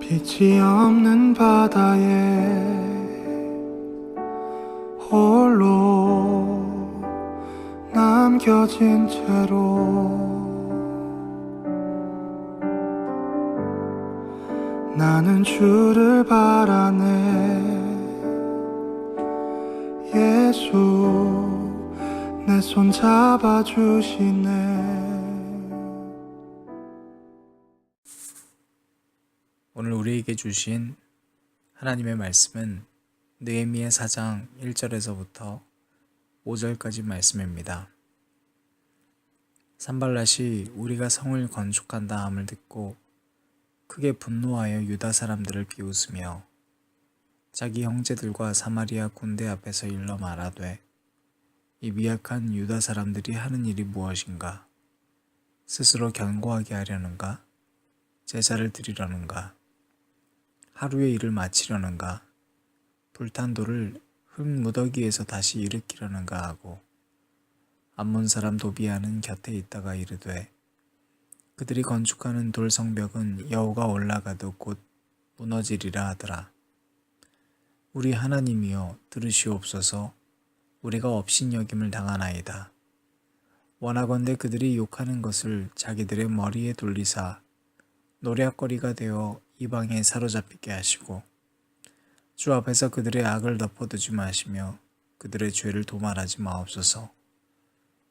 빛이 없는 바다에 홀로 남겨진 채로 나는 주를 바라네. 예수 내 손 잡아주시네. 오늘 우리에게 주신 하나님의 말씀은 느헤미야 4장 1절에서부터 5절까지 말씀입니다. 산발랏이 우리가 성을 건축한다 함을 듣고 크게 분노하여 유다 사람들을 비웃으며 자기 형제들과 사마리아 군대 앞에서 일러 말하되 이 미약한 유다 사람들이 하는 일이 무엇인가? 스스로 견고하게 하려는가? 제사를 드리려는가? 하루의 일을 마치려는가? 불탄 돌을 흙무더기에서 다시 일으키려는가 하고 암몬 사람 도비아는 곁에 있다가 이르되 그들이 건축하는 돌 성벽은 여호가 올라가도 곧 무너지리라 하더라. 우리 하나님이여 들으시옵소서. 우리가 업신여김을 당하나이다. 원하건대 그들이 욕하는 것을 자기들의 머리에 돌리사 노략거리가 되어 이방에 사로잡히게 하시고 주 앞에서 그들의 악을 덮어두지 마시며 그들의 죄를 도말하지 마옵소서.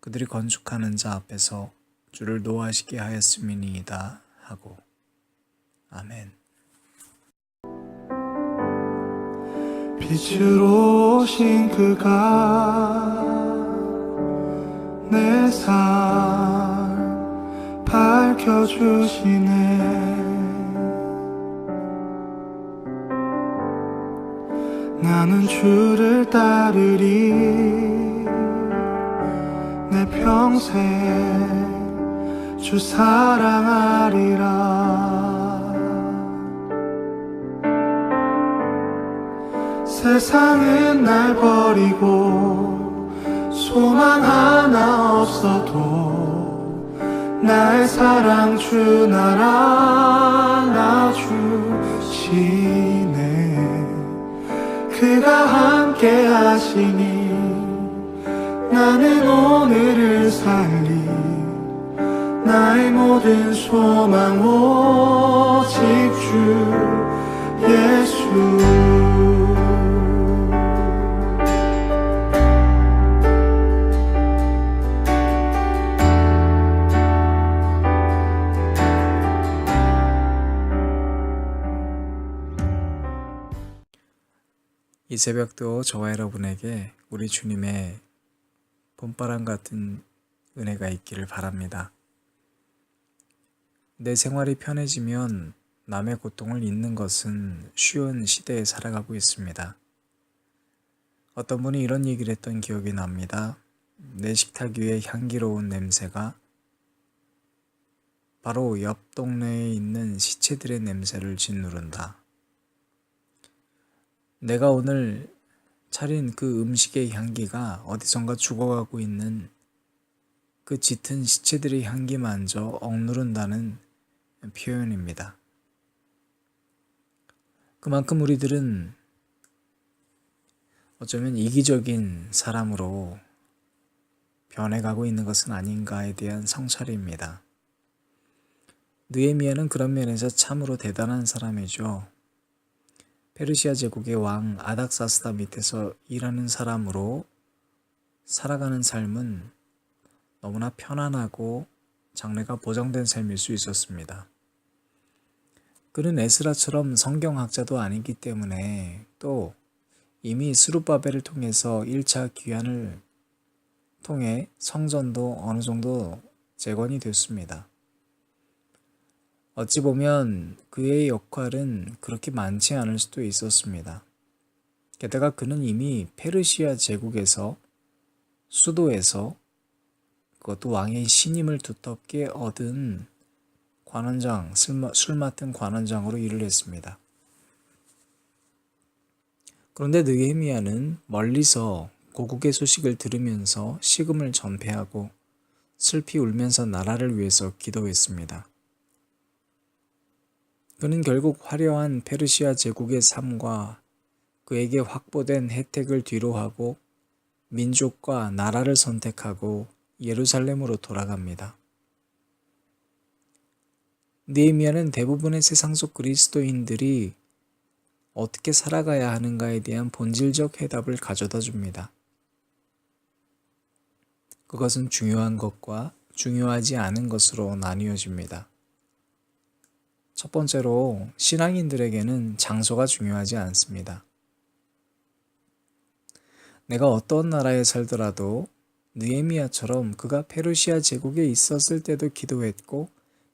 그들이 건축하는 자 앞에서 주를 노하시게 하였음이니이다 하고. 아멘. 빛으로 오신 그가 내 삶 밝혀주시네. 나는 주를 따르리. 내 평생 주 사랑하리라. 세상은 날 버리고 소망 하나 없어도 나의 사랑 주 나라 놔주시네. 그가 함께 하시니 나는 오늘을 살리. 나의 모든 소망 오직 주 예수. 이 새벽도 저와 여러분에게 우리 주님의 봄바람 같은 은혜가 있기를 바랍니다. 내 생활이 편해지면 남의 고통을 잊는 것은 쉬운 시대에 살아가고 있습니다. 어떤 분이 이런 얘기를 했던 기억이 납니다. 내 식탁 위에 향기로운 냄새가 바로 옆 동네에 있는 시체들의 냄새를 짓누른다. 내가 오늘 차린 그 음식의 향기가 어디선가 죽어가고 있는 그 짙은 시체들의 향기마저 억누른다는 표현입니다. 그만큼 우리들은 어쩌면 이기적인 사람으로 변해가고 있는 것은 아닌가에 대한 성찰입니다. 느헤미야는 그런 면에서 참으로 대단한 사람이죠. 페르시아 제국의 왕 아닥사스다 밑에서 일하는 사람으로 살아가는 삶은 너무나 편안하고 장래가 보장된 삶일 수 있었습니다. 그는 에스라처럼 성경학자도 아니기 때문에 또 이미 스룹바벨을 통해서 1차 귀환을 통해 성전도 어느 정도 재건이 됐습니다. 어찌 보면 그의 역할은 그렇게 많지 않을 수도 있었습니다. 게다가 그는 이미 페르시아 제국에서 수도에서 그것도 왕의 신임을 두텁게 얻은 관원장, 술 맡은 관원장으로 일을 했습니다. 그런데 느헤미야는 멀리서 고국의 소식을 들으면서 식음을 전폐하고 슬피 울면서 나라를 위해서 기도했습니다. 그는 결국 화려한 페르시아 제국의 삶과 그에게 확보된 혜택을 뒤로하고 민족과 나라를 선택하고 예루살렘으로 돌아갑니다. 느헤미야는 대부분의 세상 속 그리스도인들이 어떻게 살아가야 하는가에 대한 본질적 해답을 가져다 줍니다. 그것은 중요한 것과 중요하지 않은 것으로 나뉘어집니다. 첫 번째로 신앙인들에게는 장소가 중요하지 않습니다. 내가 어떤 나라에 살더라도 느헤미야처럼 그가 페르시아 제국에 있었을 때도 기도했고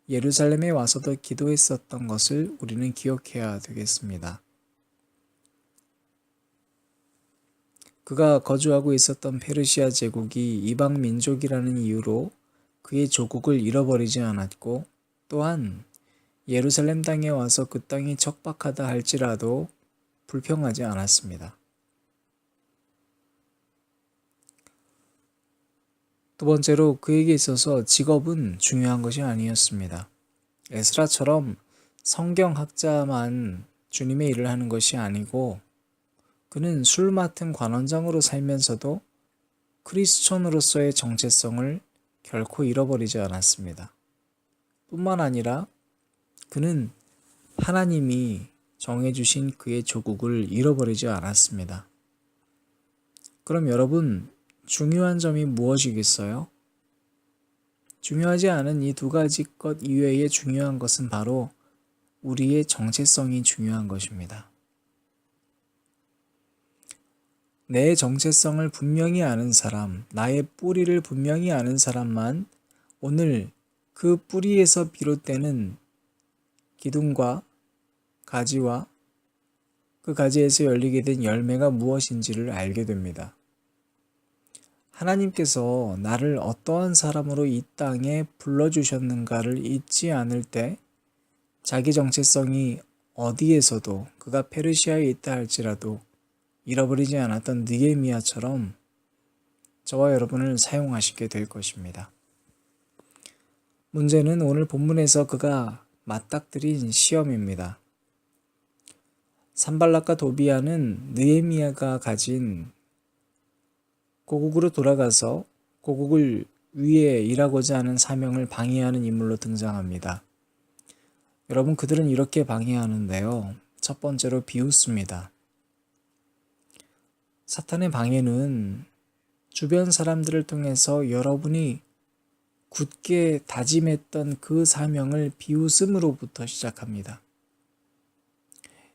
예루살렘에 와서도 기도했었던 것을 우리는 기억해야 되겠습니다. 그가 거주하고 있었던 페르시아 제국이 이방 민족이라는 이유로 그의 조국을 잃어버리지 않았고, 또한 예루살렘 땅에 와서 그 땅이 척박하다 할지라도 불평하지 않았습니다. 두 번째로 그에게 있어서 직업은 중요한 것이 아니었습니다. 에스라처럼 성경학자만 주님의 일을 하는 것이 아니고, 그는 술 맡은 관원장으로 살면서도 크리스천으로서의 정체성을 결코 잃어버리지 않았습니다. 뿐만 아니라 그는 하나님이 정해주신 그의 조국을 잃어버리지 않았습니다. 그럼 여러분, 중요한 점이 무엇이겠어요? 중요하지 않은 이 두 가지 것 이외에 중요한 것은 바로 우리의 정체성이 중요한 것입니다. 내 정체성을 분명히 아는 사람, 나의 뿌리를 분명히 아는 사람만 오늘 그 뿌리에서 비롯되는 기둥과 가지와 그 가지에서 열리게 된 열매가 무엇인지를 알게 됩니다. 하나님께서 나를 어떠한 사람으로 이 땅에 불러주셨는가를 잊지 않을 때 자기 정체성이 어디에서도 그가 페르시아에 있다 할지라도 잃어버리지 않았던 느헤미야처럼 저와 여러분을 사용하시게 될 것입니다. 문제는 오늘 본문에서 그가 맞닥뜨린 시험입니다. 산발락과 도비아는 느헤미야가 가진 고국으로 돌아가서 고국을 위해 일하고자 하는 사명을 방해하는 인물로 등장합니다. 여러분, 그들은 이렇게 방해하는데요. 첫 번째로 비웃습니다. 사탄의 방해는 주변 사람들을 통해서 여러분이 굳게 다짐했던 그 사명을 비웃음으로부터 시작합니다.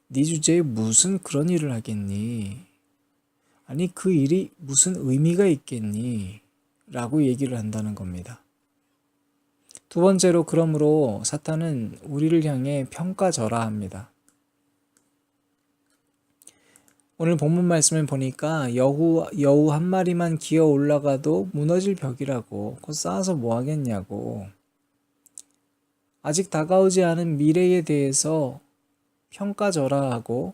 네 주제에 무슨 그런 일을 하겠니? 아니, 그 일이 무슨 의미가 있겠니? 라고 얘기를 한다는 겁니다. 두 번째로, 그러므로 사탄은 우리를 향해 평가절하합니다. 오늘 본문 말씀을 보니까 여우 한 마리만 기어 올라가도 무너질 벽이라고, 그거 쌓아서 뭐 하겠냐고. 아직 다가오지 않은 미래에 대해서 평가절하하고,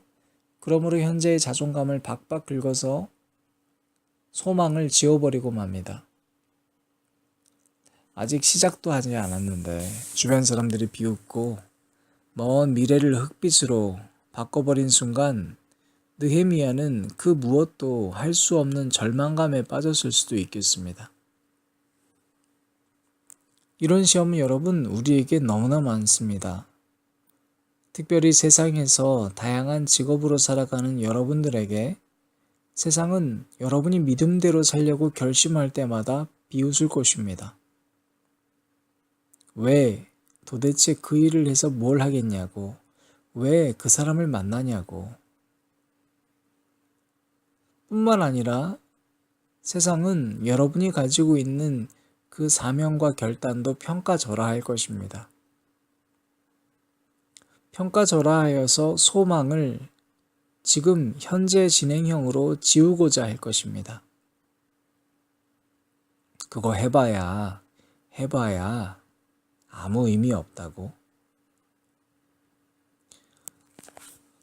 그러므로 현재의 자존감을 박박 긁어서 소망을 지워버리고 맙니다. 아직 시작도 하지 않았는데 주변 사람들이 비웃고 먼 미래를 흑빛으로 바꿔버린 순간 느헤미야는 그 무엇도 할 수 없는 절망감에 빠졌을 수도 있겠습니다. 이런 시험은 여러분, 우리에게 너무나 많습니다. 특별히 세상에서 다양한 직업으로 살아가는 여러분들에게 세상은 여러분이 믿음대로 살려고 결심할 때마다 비웃을 것입니다. 왜 도대체 그 일을 해서 뭘 하겠냐고, 왜 그 사람을 만나냐고. 뿐만 아니라 세상은 여러분이 가지고 있는 그 사명과 결단도 평가절하할 것입니다. 평가절하하여서 소망을 지금 현재 진행형으로 지우고자 할 것입니다. 그거 해봐야 아무 의미 없다고.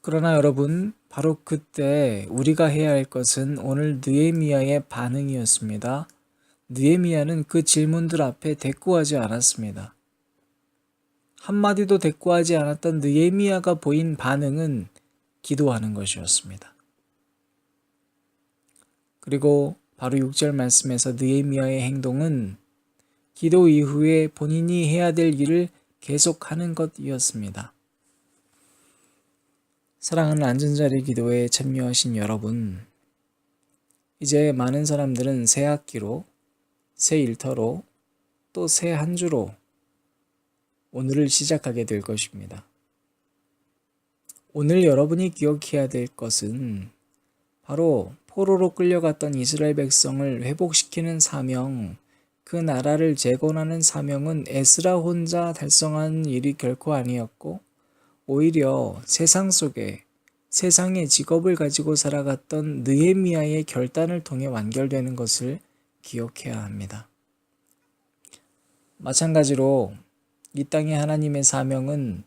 그러나 여러분, 바로 그때 우리가 해야 할 것은 오늘 느헤미야의 반응이었습니다. 느헤미야는 그 질문들 앞에 대꾸하지 않았습니다. 한마디도 대꾸하지 않았던 느헤미야가 보인 반응은 기도하는 것이었습니다. 그리고 바로 6절 말씀에서 느헤미야의 행동은 기도 이후에 본인이 해야 될 일을 계속하는 것이었습니다. 사랑하는 안전자리 기도에 참여하신 여러분, 이제 많은 사람들은 새 학기로, 새 일터로, 또 새 한 주로 오늘을 시작하게 될 것입니다. 오늘 여러분이 기억해야 될 것은 바로 포로로 끌려갔던 이스라엘 백성을 회복시키는 사명, 그 나라를 재건하는 사명은 에스라 혼자 달성한 일이 결코 아니었고, 오히려 세상 속에 세상의 직업을 가지고 살아갔던 느헤미야의 결단을 통해 완결되는 것을 기억해야 합니다. 마찬가지로 이 땅의 하나님의 사명은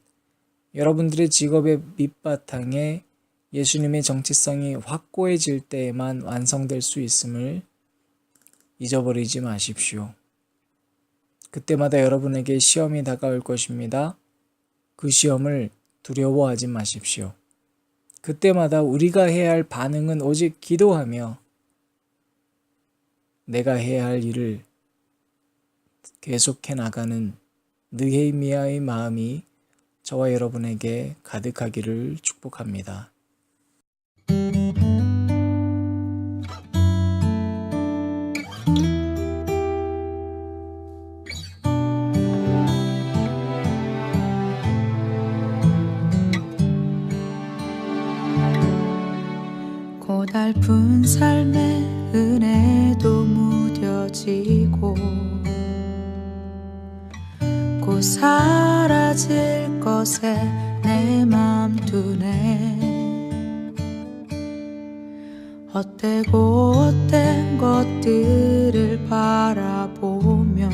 여러분들의 직업의 밑바탕에 예수님의 정체성이 확고해질 때에만 완성될 수 있음을 잊어버리지 마십시오. 그때마다 여러분에게 시험이 다가올 것입니다. 그 시험을 두려워하지 마십시오. 그때마다 우리가 해야 할 반응은 오직 기도하며 내가 해야 할 일을 계속해 나가는 느헤미야의 마음이 저와 여러분에게 가득하기를 축복합니다. 고달픈 삶의 은혜도 무뎌지고 곧 사라질 것에 내 맘 두네. 헛되고 헛된 것들을 바라보며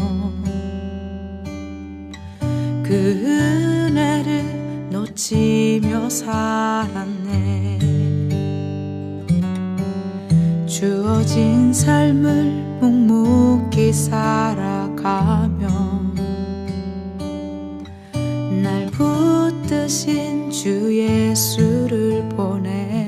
그 은혜를 놓치며 살았네. 주어진 삶을 묵묵히 살아가며 날 붙드신 주 예수를 보내.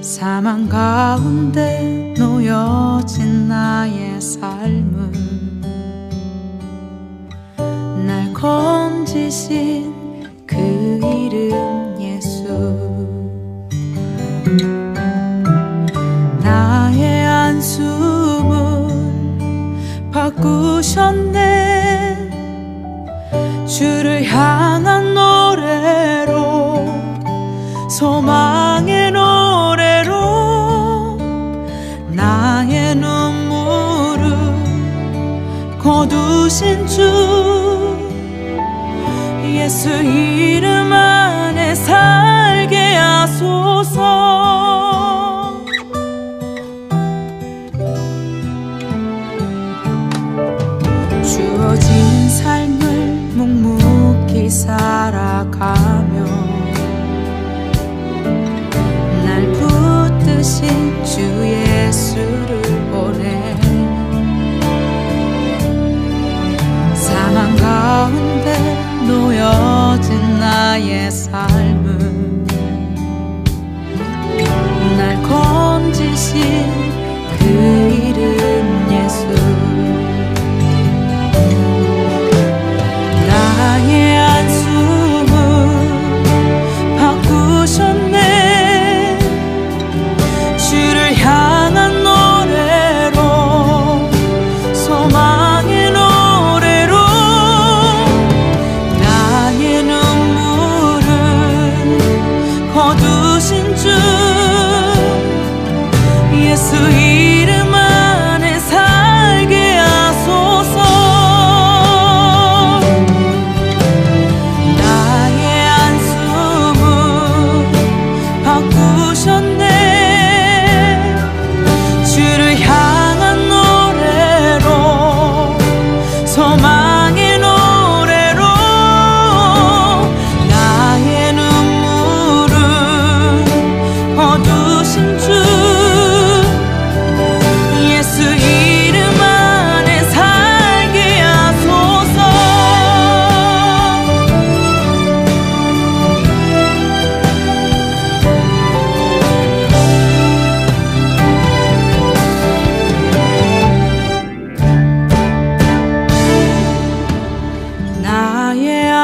사망 가운데 놓여진 나의 삶을 날 건지신 그 이름 예수. 나의 한숨을 바꾸셨네. 주를 향한 노래로, 소망의 노래로 나의 눈물을 거두신 주 예수 이름 안에 살게 하소서. 주어진 삶을 묵묵히 살아가며 날 붙드신 주 예수를 보내. 사망 가운데 놓여진 나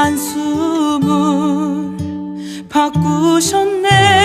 한숨을 바꾸셨네.